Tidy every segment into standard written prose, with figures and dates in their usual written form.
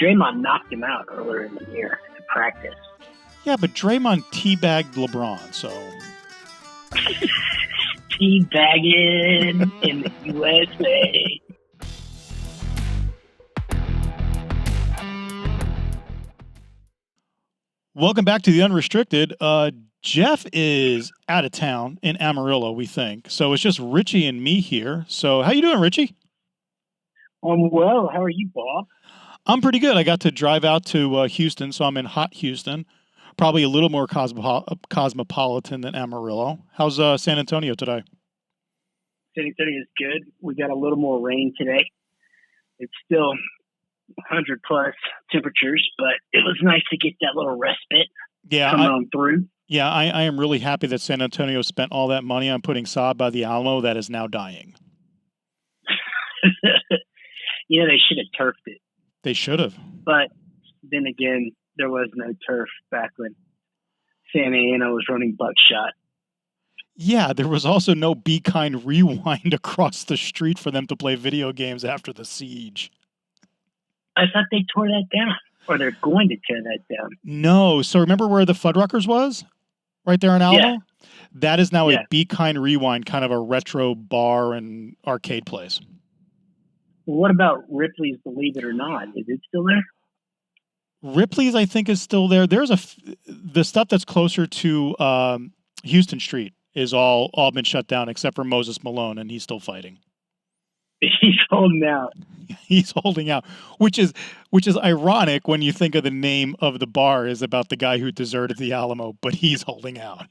Draymond knocked him out earlier in the year in practice. Yeah, but Draymond teabagged LeBron, so... Teabagging in the USA. Welcome back to the Unrestricted. Jeff is out of town in Amarillo, we think. So it's just Richie and me here. So how you doing, Richie? I'm well. How are you, Bob? I'm pretty good. I got to drive out to Houston, so I'm in hot Houston. Probably a little more cosmopolitan than Amarillo. How's San Antonio today? San Antonio is good. We got a little more rain today. It's still 100-plus temperatures, but it was nice to get that little respite coming on through. Yeah, I am really happy that San Antonio spent all that money on putting sod by the Alamo that is now dying. Yeah, they should have turfed it. They should have. But then again, there was no turf back when Santa Ana was running buckshot. Yeah, there was also no Be Kind Rewind across the street for them to play video games after the siege. I thought they tore that down, or they're going to tear that down. No. So remember where the Fuddruckers was? Right there in Alamo? Yeah. That is now a Be Kind Rewind, kind of a retro bar and arcade place. Well, what about Ripley's Believe It or Not? Is it still there? Ripley's, I think, is still there. There's the stuff that's closer to Houston Street is all been shut down except for Moses Malone, and he's still fighting. He's holding out. He's holding out, which is ironic when you think of the name of the bar is about the guy who deserted the Alamo, but he's holding out.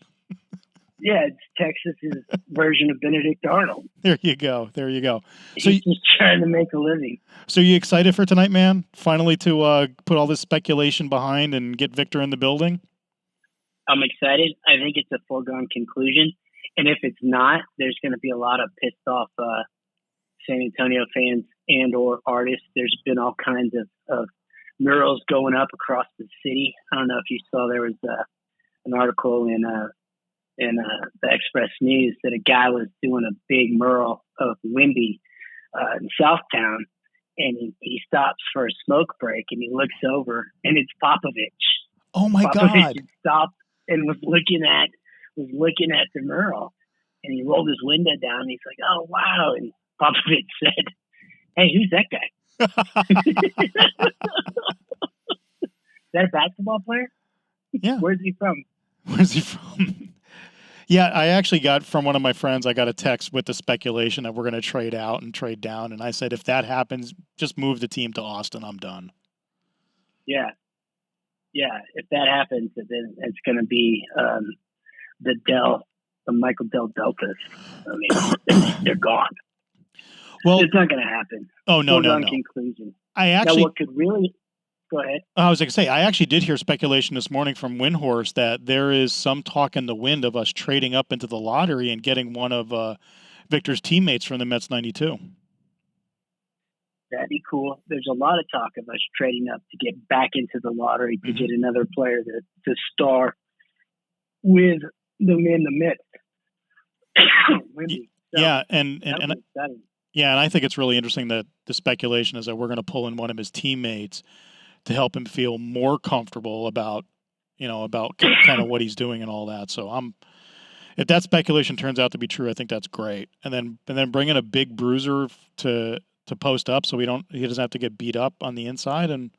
Yeah, it's Texas's version of Benedict Arnold. There you go. So he's just trying to make a living. So you excited for tonight, man? Finally to put all this speculation behind and get Victor in the building? I'm excited. I think it's a foregone conclusion. And if it's not, there's going to be a lot of pissed off San Antonio fans and or artists. There's been all kinds of murals going up across the city. I don't know if you saw, there was an article in the Express News that a guy was doing a big mural of Wemby in Southtown, and he stops for a smoke break, and he looks over, and it's Popovich. Oh my Popovich God! had stopped and was looking at the mural, and he rolled his window down. And he's like, "Oh wow!" And Popovich said, "Hey, who's that guy?" Is that a basketball player? Yeah. Where's he from? Yeah, I actually got from one of my friends, I got a text with the speculation that we're going to trade out and trade down. And I said, if that happens, just move the team to Austin. I'm done. Yeah. If that happens, then it's going to be the Michael Dell Deltas. I mean, they're gone. Well, it's not going to happen. Oh, no. Conclusion. Now, what could really... Go ahead. I was going to say, I actually did hear speculation this morning from Windhorse that there is some talk in the wind of us trading up into the lottery and getting one of Victor's teammates from the Mets 92. That'd be cool. There's a lot of talk of us trading up to get back into the lottery to get another player to star with them in the Mets. Yeah, and I think it's really interesting that the speculation is that we're going to pull in one of his teammates to help him feel more comfortable about kind of what he's doing and all that. So if that speculation turns out to be true, I think that's great. And then bring in a big bruiser to post up so he doesn't have to get beat up on the inside, and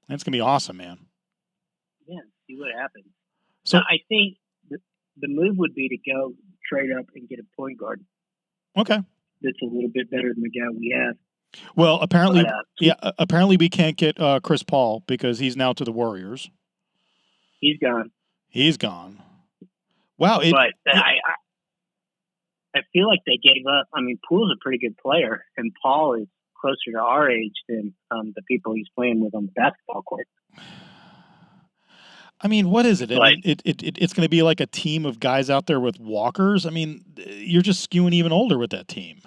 it's gonna be awesome, man. Yeah, see what happens. So now, I think the move would be to go trade up and get a point guard. Okay. That's a little bit better than the guy we have. Well, apparently we can't get Chris Paul because he's now to the Warriors. He's gone. Wow. I feel like they gave up. I mean, Poole's a pretty good player, and Paul is closer to our age than the people he's playing with on the basketball court. I mean, what is it? It's going to be like a team of guys out there with walkers. I mean, you're just skewing even older with that team.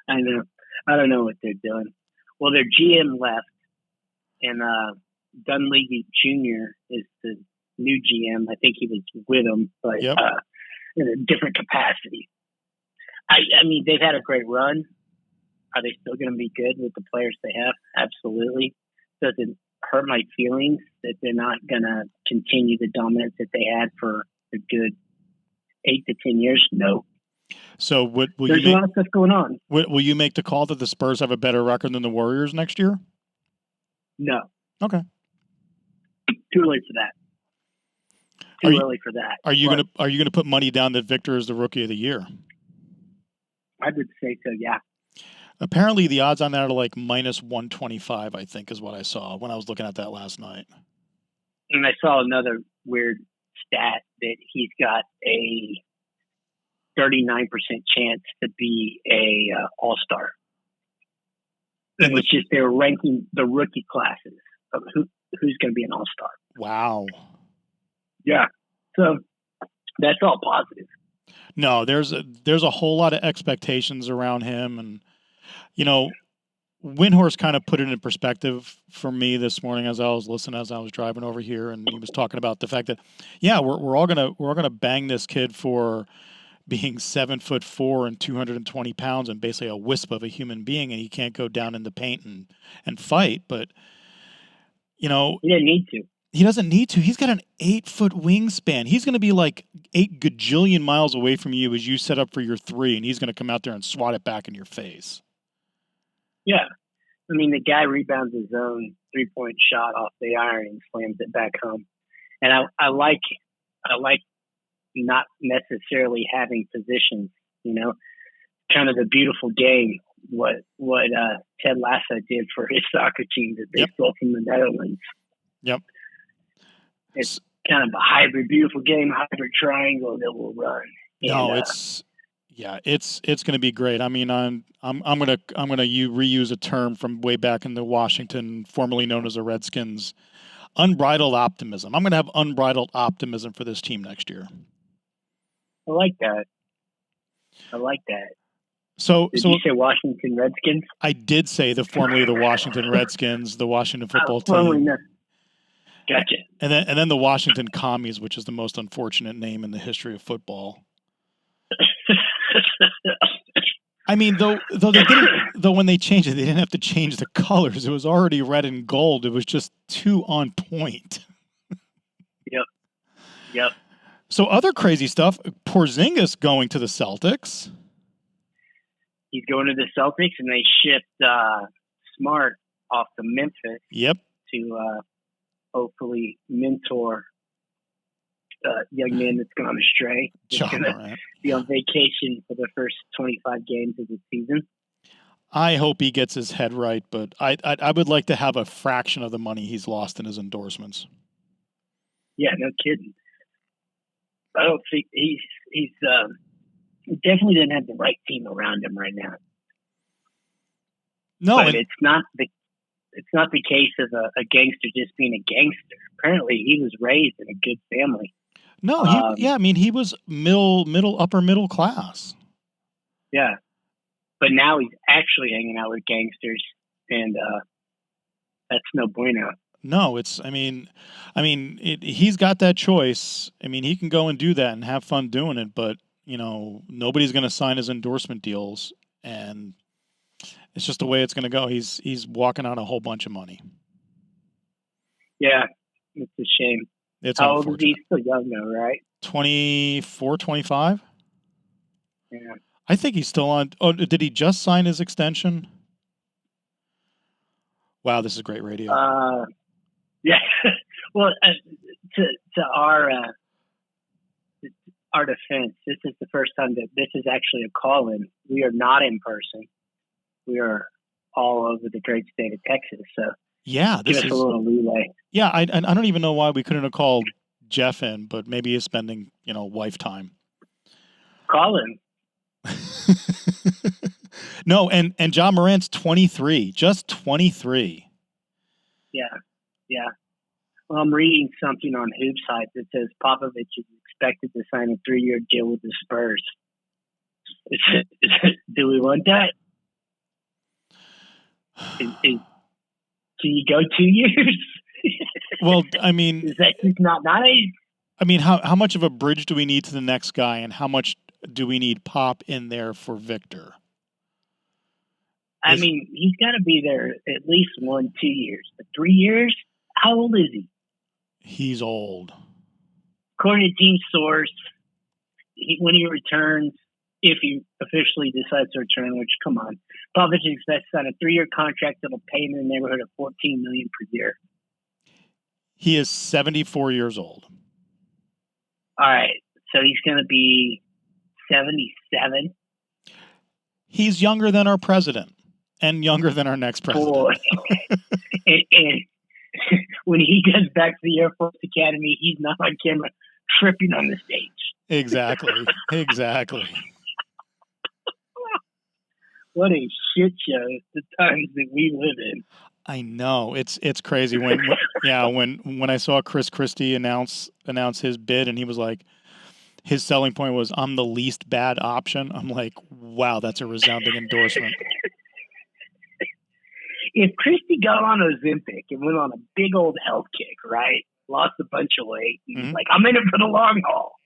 I know. I don't know what they're doing. Well, their GM left, and Dunleavy Jr. is the new GM. I think he was with them, but in a different capacity. I mean, they've had a great run. Are they still going to be good with the players they have? Absolutely. doesn't hurt my feelings that they're not going to continue the dominance that they had for a good 8 to 10 years. No. So there's a lot of stuff going on. Will you make the call that the Spurs have a better record than the Warriors next year? No. Okay. Too early for that. Early for that. Are you gonna put money down that Victor is the Rookie of the Year? I would say so. Yeah. Apparently, the odds on that are like minus 125. I think is what I saw when I was looking at that last night. And I saw another weird stat that he's got a 39% chance to be a All-Star. It was just they were ranking the rookie classes of who's going to be an All-Star. Wow. Yeah. So that's all positive. No, there's a whole lot of expectations around him, and Windhorst kind of put it in perspective for me this morning as I was listening, as I was driving over here, and he was talking about the fact that, we're all gonna bang this kid for being 7'4" and 220 pounds and basically a wisp of a human being, and he can't go down in the paint and fight. But he didn't need to. He doesn't need to. He's got an 8-foot wingspan. He's going to be like 8 gajillion miles away from you as you set up for your three, and he's going to come out there and swat it back in your face. Yeah. I mean, the guy rebounds his own 3-point shot off the iron and slams it back home. And I like not necessarily having positions, kind of the beautiful game, what Ted Lasso did for his soccer team that they stole from the Netherlands. Yep. It's kind of a hybrid, beautiful game, hybrid triangle that will run. No, it's going to be great. I mean, I'm going to reuse a term from way back in the Washington, formerly known as the Redskins, unbridled optimism. I'm going to have unbridled optimism for this team next year. I like that. So did you say Washington Redskins? I did say formerly the Washington Redskins, the Washington football team. Gotcha. And then the Washington Commies, which is the most unfortunate name in the history of football. I mean, though when they changed it, they didn't have to change the colors. It was already red and gold. It was just too on point. Yep. So other crazy stuff. Porzingis going to the Celtics. He's going to the Celtics, and they shipped Smart off to Memphis. Yep. To hopefully mentor young man that's gone astray. He's going to be on vacation for the first 25 games of the season. I hope he gets his head right, but I would like to have a fraction of the money he's lost in his endorsements. Yeah, no kidding. I don't think he's he definitely doesn't have the right team around him right now. No, but it's not the case of a gangster just being a gangster. Apparently, he was raised in a good family. No, he was upper middle class. Yeah, but now he's actually hanging out with gangsters, and that's no bueno. No, he's got that choice. I mean, he can go and do that and have fun doing it, but nobody's going to sign his endorsement deals, and it's just the way it's going to go. He's walking out a whole bunch of money. Yeah, it's a shame. It's How old is he? Still young though, right? 24, 25? Yeah. I think he's still on. Oh, did he just sign his extension? Wow, this is great radio. Yeah. Well, to our defense, this is the first time that this is actually a call-in. We are not in person. We are all over the great state of Texas. So yeah, give us a little leeway. Yeah, I don't even know why we couldn't have called Jeff in, but maybe he's spending wife time. Call him. No, and John Morant's 23, just 23. Yeah. Well, I'm reading something on Hoops Hype that says Popovich is expected to sign a 3-year deal with the Spurs. Do we want that? Can you go 2 years? Well, I mean, is that just not nice? I mean, how much of a bridge do we need to the next guy, and how much do we need Pop in there for Victor? I mean, he's got to be there at least 1-2 years. But 3 years? How old is he? He's old. According to team source, when he returns, if he officially decides to return, which, come on, Popovich expects to sign a 3-year contract that'll pay him in the neighborhood of $14 million per year. He is 74 years old. All right, so he's going to be 77. He's younger than our president and younger than our next president. and when he gets back to the Air Force Academy, he's not on camera tripping on the stage. Exactly. What a shit show, the times that we live in. I know. It's crazy. When I saw Chris Christie announce his bid, and he was like, his selling point was, I'm the least bad option. I'm like, wow, that's a resounding endorsement. If Christie got on Ozempic and went on a big old health kick, right? Lost a bunch of weight. He's like, I'm in it for the long haul.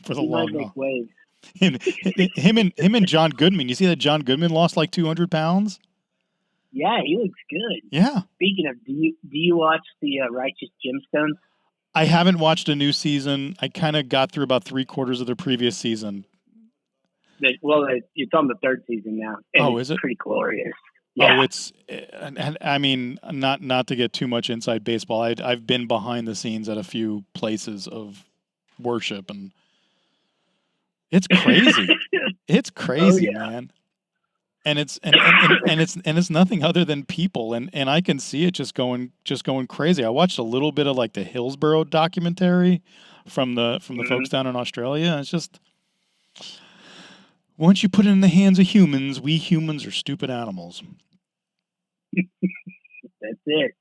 For the long haul. Waves. Him and John Goodman. You see that John Goodman lost like 200 pounds? Yeah, he looks good. Yeah. Speaking of, do you watch the Righteous Gemstones? I haven't watched a new season. I kind of got through about 3/4 of the previous season. It's on the third season now. And is it? Pretty glorious. Yeah. Oh, it's. I mean, not to get too much inside baseball. I've been behind the scenes at a few places of worship, and it's crazy. It's crazy, man. And it's nothing other than people, and I can see it just going crazy. I watched a little bit of like the Hillsborough documentary from the folks down in Australia, and it's just, once you put it in the hands of humans, we humans are stupid animals. That's it.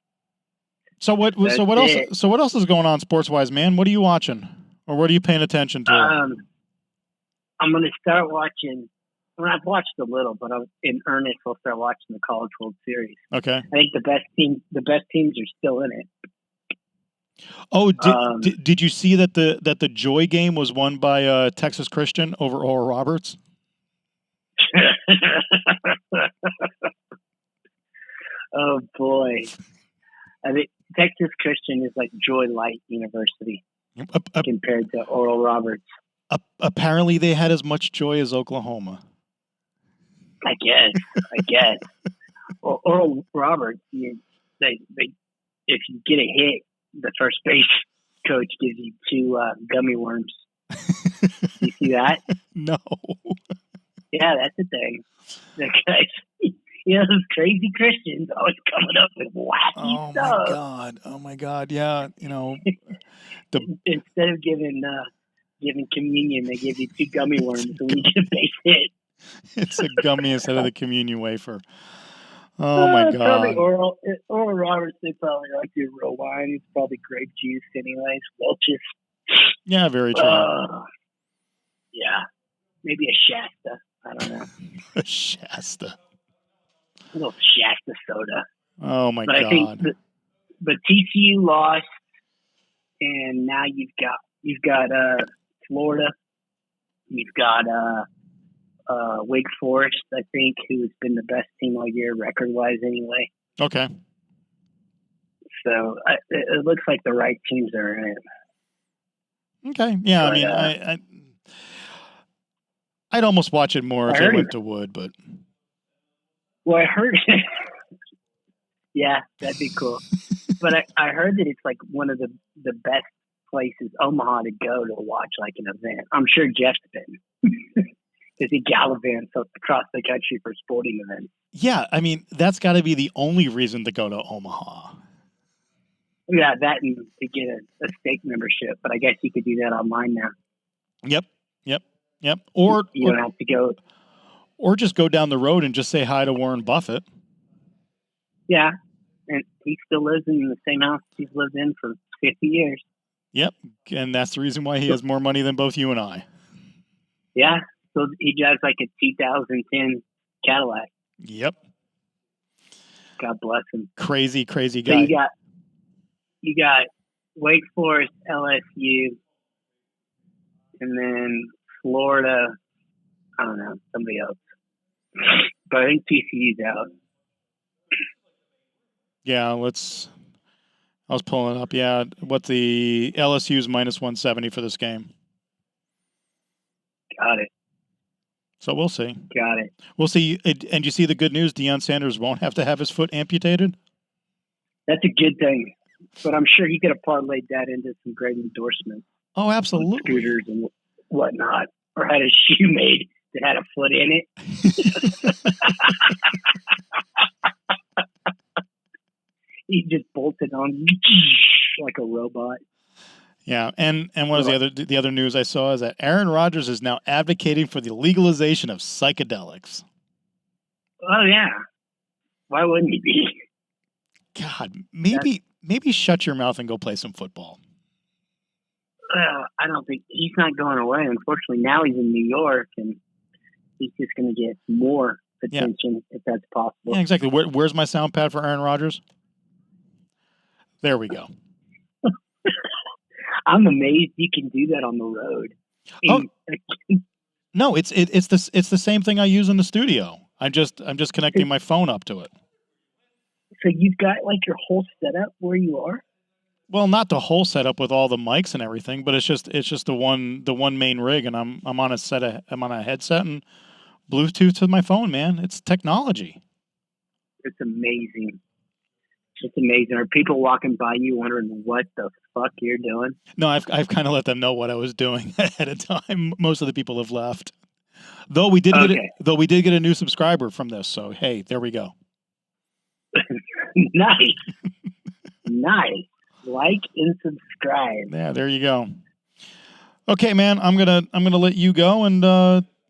So what else is going on sports wise, man? What are you watching, or what are you paying attention to? I'm going to start watching. I've watched a little, but in earnest, I'll start watching the College World Series. Okay. I think the best teams are still in it. Oh, did you see that the Joy game was won by Texas Christian over Oral Roberts? Oh boy, I think Texas Christian is like Joy Light University compared to Oral Roberts. Apparently, they had as much joy as Oklahoma. I guess. Oral Roberts, they if you get a hit, the first base coach gives you 2 gummy worms. You see that? No. Yeah, that's the thing. The guys, those crazy Christians always coming up with wacky stuff. Oh my God! Yeah, instead of giving communion, they give you 2 gummy worms when you get a base hit. It's a gummy instead of the communion wafer. Oh my God! Probably Oral Roberts, they probably like your real wine. It's probably grape juice, anyways. Welch's. Yeah, very true. Yeah, maybe a Shasta. I don't know. A Shasta. A little Shasta soda. Oh my God! I think but TCU lost, and now you've got Florida. You've got Wake Forest, I think, who has been the best team all year, record-wise anyway. Okay. So it looks like the right teams are in it. Okay. Yeah, but, I mean, I'd almost watch it more if it went to Wood, but. Well, I heard. Yeah, that'd be cool. But I heard that it's like one of the best places, Omaha, to go to watch like an event. I'm sure Jeff's been. Because he gallivants across the country for sporting events. Yeah, I mean, that's got to be the only reason to go to Omaha. Yeah, that and to get a stake membership. But I guess you could do that online now. Yep. Or you don't have to go. Or just go down the road and just say hi to Warren Buffett. Yeah, and he still lives in the same house he's lived in for 50 years. Yep, and that's the reason why he has more money than both you and I. Yeah, so he drives like a 2010 Cadillac. Yep. God bless him. Crazy guy. So you got Wake Forest, LSU, and then Florida. I don't know, somebody else. But I think TCU's out. Yeah, I was pulling it up. Yeah, what the LSU's minus 170 for this game. Got it. So we'll see. Got it. We'll see. And you see the good news: Deion Sanders won't have to have his foot amputated. That's a good thing. But I'm sure he could have parlayed that into some great endorsements. Oh, absolutely. Scooters and whatnot. Or had a shoe made that had a foot in it. He just bolted on like a robot. Yeah, and what was the other news I saw is that Aaron Rodgers is now advocating for the legalization of psychedelics. Oh yeah, why wouldn't he be? God, maybe shut your mouth and go play some football. I don't think he's not going away. Unfortunately, now he's in New York, and he's just going to get more attention if that's possible. Yeah, exactly. Where's my sound pad for Aaron Rodgers? There we go. I'm amazed you can do that on the road. No, it's the same thing I use in the studio. I'm just connecting my phone up to it. So you've got like your whole setup where you are? Well, not the whole setup with all the mics and everything, but it's just the one main rig, and I'm on a headset and Bluetooth to my phone, man. It's technology. It's amazing. It's amazing. Are people walking by you wondering what the fuck you're doing? No, I've kind of let them know what I was doing ahead of time. Most of the people have left. Though we did get a new subscriber from this, so hey, there we go. Nice. Nice. Like and subscribe. Yeah, there you go. Okay, man, I'm gonna let you go, and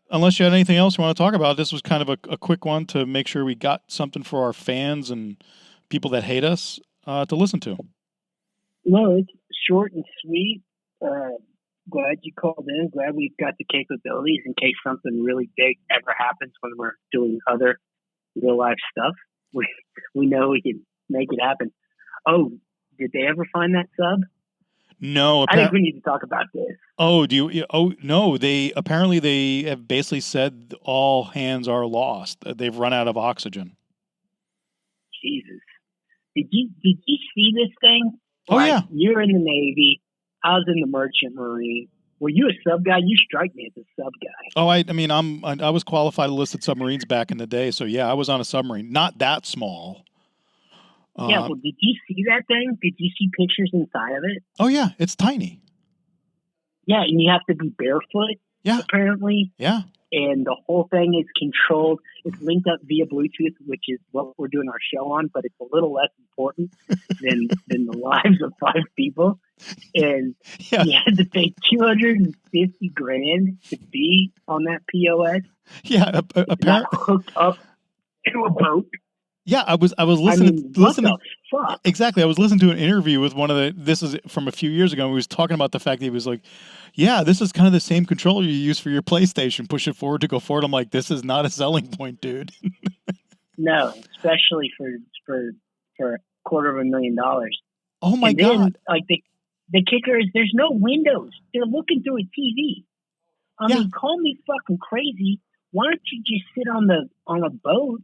unless you had anything else you want to talk about, this was kind of a quick one to make sure we got something for our fans and people that hate us to listen to. No, it's short and sweet. Glad you called in. Glad we've got the capabilities in case something really big ever happens when we're doing other real life stuff. We know we can make it happen. Oh, did they ever find that sub? No. I think we need to talk about this. Oh, do you? Oh, no. They have basically said all hands are lost. They've run out of oxygen. Jesus. Did you see this thing? Oh, yeah. You're in the Navy. I was in the Merchant Marine. Were you a sub guy? You strike me as a sub guy. Oh, I was qualified to listed submarines back in the day. So yeah, I was on a submarine, not that small. Yeah. Well, did you see that thing? Did you see pictures inside of it? Oh yeah, it's tiny. Yeah, and you have to be barefoot. Yeah. Apparently. Yeah. And the whole thing is controlled. It's linked up via Bluetooth, which is what we're doing our show on, but it's a little less important than the lives of 5 people. And you had to pay $250,000 to be on that POS. Yeah, apparently hooked up to a boat. Yeah, I was listening. Exactly, I was listening to an interview with one of the. This is from a few years ago. And he was talking about the fact that he was like, "Yeah, this is kind of the same controller you use for your PlayStation. Push it forward to go forward." I'm like, "This is not a selling point, dude." No, especially for $250,000. Oh my god! Like the kicker is there's no windows. They're looking through a TV. I mean, call me fucking crazy. Why don't you just sit on a boat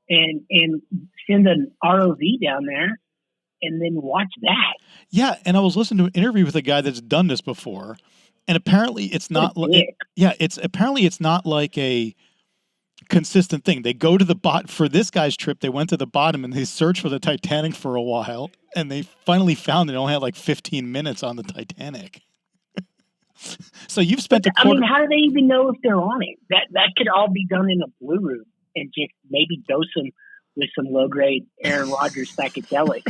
and send an ROV down there and then watch that? Yeah, and I was listening to an interview with a guy that's done this before, and apparently it's not like it's not like a consistent thing. They go to the bottom for this guy's trip. They went to the bottom and they searched for the Titanic for a while, and they finally found it. Only had like 15 minutes on the Titanic. So you've spent a quarter. I mean, how do they even know if they're on it? That could all be done in a blue room and just maybe dose them with some low grade Aaron Rodgers psychedelics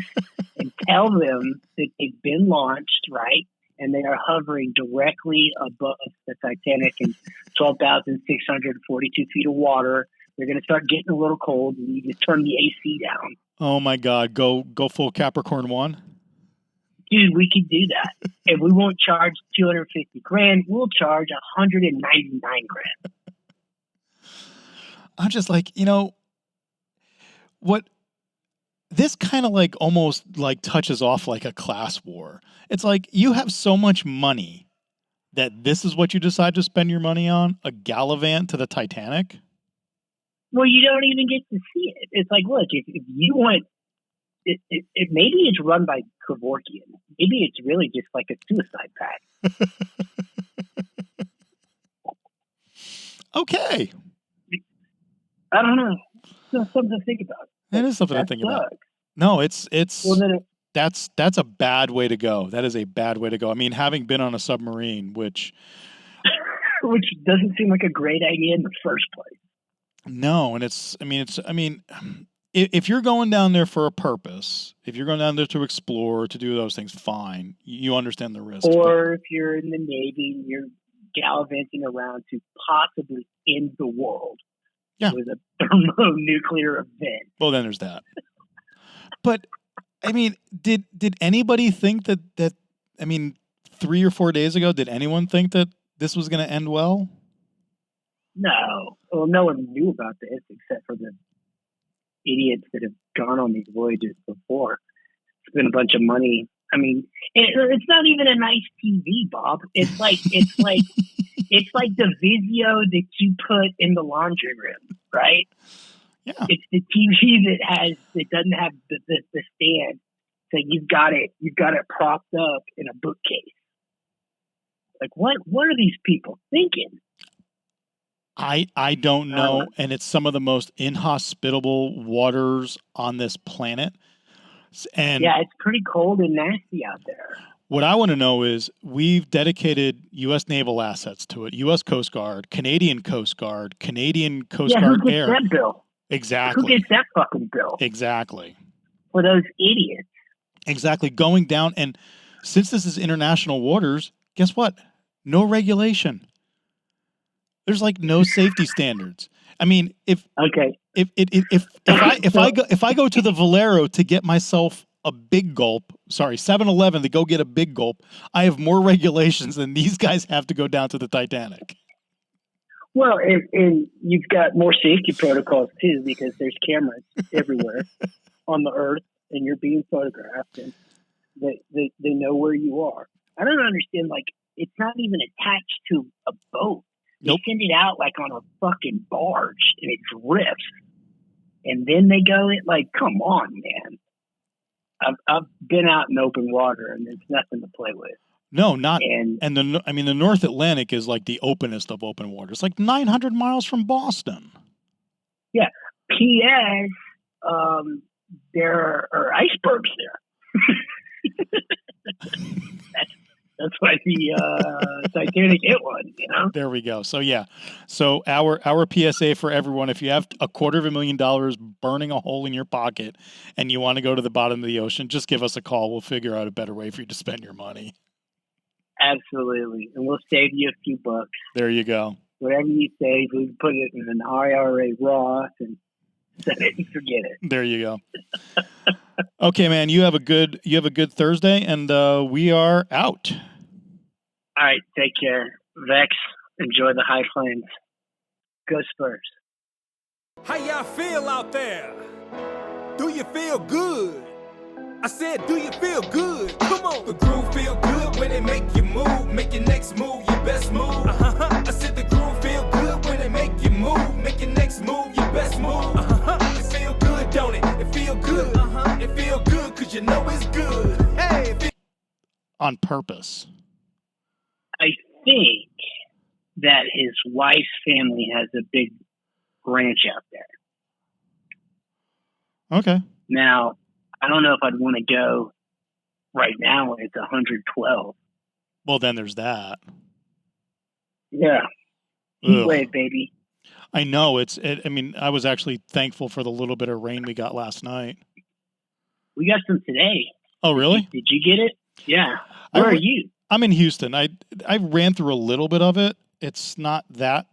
and tell them that they've been launched, right? And they are hovering directly above the Titanic in 12,642 feet of water. They're going to start getting a little cold, and you just turn the AC down. Oh my God! Go full Capricorn 1. Dude, we could do that. And we won't charge $250,000. We'll charge $199,000. I'm just like, what this kind of like almost like touches off like a class war. It's like you have so much money that this is what you decide to spend your money on, a gallivant to the Titanic. Well, you don't even get to see it. It's like, look, if you want, maybe it's run by Kevorkian. Maybe it's really just like a suicide pact. Okay. I don't know. It's something to think about. It is something to think about. No, it's that's a bad way to go. That is a bad way to go. I mean, having been on a submarine, which doesn't seem like a great idea in the first place. No, and if you're going down there for a purpose, if you're going down there to explore, to do those things, fine. You understand the risks. Or if you're in the Navy and you're gallivanting around to possibly end the world with a thermonuclear event. Well, then there's that. But, I mean, did anybody think that 3 or 4 days ago, did anyone think that this was going to end well? No. Well, no one knew about this except for the idiots that have gone on these voyages before. Spent a bunch of money. I mean, it's not even a nice TV, Bob. It's like the Vizio that you put in the laundry room, right? Yeah. It's the TV that doesn't have the stand. So you've got it propped up in a bookcase. Like what are these people thinking? I don't know, and it's some of the most inhospitable waters on this planet. And yeah, it's pretty cold and nasty out there. What I want to know is we've dedicated U.S. naval assets to it, U.S. Coast Guard, Canadian Coast Guard, Canadian Coast Guard Air. Who gets that bill? Exactly. Who gets that fucking bill? Exactly. For those idiots. Exactly. Going down, and since this is international waters, guess what? No regulation. There's like no safety standards. I mean, if I go to the Valero to get myself a big gulp, 7-Eleven to go get a big gulp, I have more regulations than these guys have to go down to the Titanic. Well, and you've got more safety protocols too, because there's cameras everywhere on the Earth, and you're being photographed, and they know where you are. I don't understand. Like, it's not even attached to a boat. They send it out like on a fucking barge, and it drifts, and then they go in. Like, come on, man. I've been out in open water, and there's nothing to play with. No, not. And the North Atlantic is like the openest of open water. It's like 900 miles from Boston. Yeah. P.S. There are icebergs there. That's why the Titanic hit one, you know? There we go. So, yeah. So our PSA for everyone, if you have $250,000 burning a hole in your pocket and you want to go to the bottom of the ocean, just give us a call. We'll figure out a better way for you to spend your money. Absolutely. And we'll save you a few bucks. There you go. Whatever you save, we can put it in an IRA Roth and set it and forget it. There you go. Okay, man, you have a good Thursday, and we are out. All right, take care. Vex, enjoy the high flames. Go Spurs. How y'all feel out there? Do you feel good? I said, do you feel good? Come on. The groove feel good when it make you move. Make your next move your best move. I said the groove feel good when it make you move. Make your next move your best move. It feel good, don't it? It feel good. It feel good because you know it's good. Hey. On purpose. I think that his wife's family has a big ranch out there. Okay. Now, I don't know if I'd want to go right now when it's 112. Well, then there's that. Yeah. Heat wave, baby. I know. I was actually thankful for the little bit of rain we got last night. We got some today. Oh, really? Did you get it? Yeah. Where are you? I'm in Houston. I ran through a little bit of it. It's not that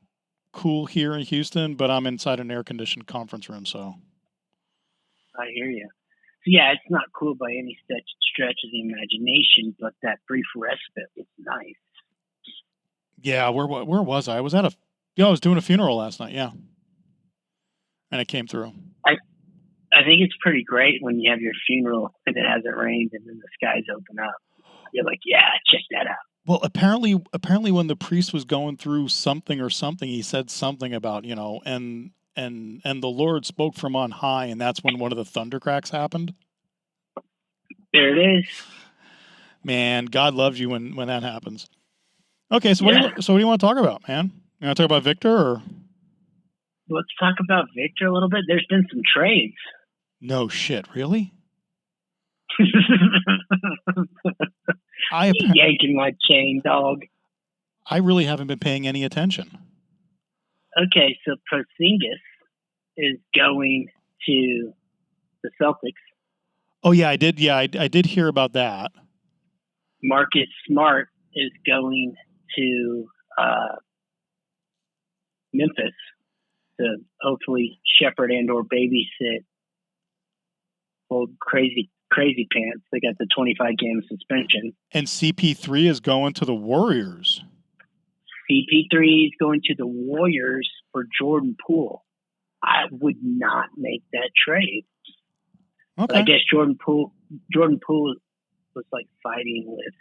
cool here in Houston, but I'm inside an air-conditioned conference room, so. I hear you. So, yeah, it's not cool by any stretch of the imagination, but that brief respite was nice. Yeah, where was I? I was doing a funeral last night, yeah. And it came through. I think it's pretty great when you have your funeral and it hasn't rained and then the skies open up. You're like, yeah, check that out. Well, apparently when the priest was going through something, he said something about, and and the Lord spoke from on high, and that's when one of the thunder cracks happened. There it is. Man, God loves you when that happens. Okay, so what do you want to talk about, man? You want to talk about Victor, or let's talk about Victor a little bit. There's been some trades. No shit, really? Yanking my chain, dog. I really haven't been paying any attention. Okay, so Porzingis is going to the Celtics. Oh yeah, I did. Yeah, I did hear about that. Marcus Smart is going to Memphis to hopefully shepherd and or babysit old crazy pants. They got the 25-game suspension. And CP3 is going to the Warriors. CP3 is going to the Warriors for Jordan Poole. I would not make that trade. Okay. But I guess Jordan Poole was like fighting with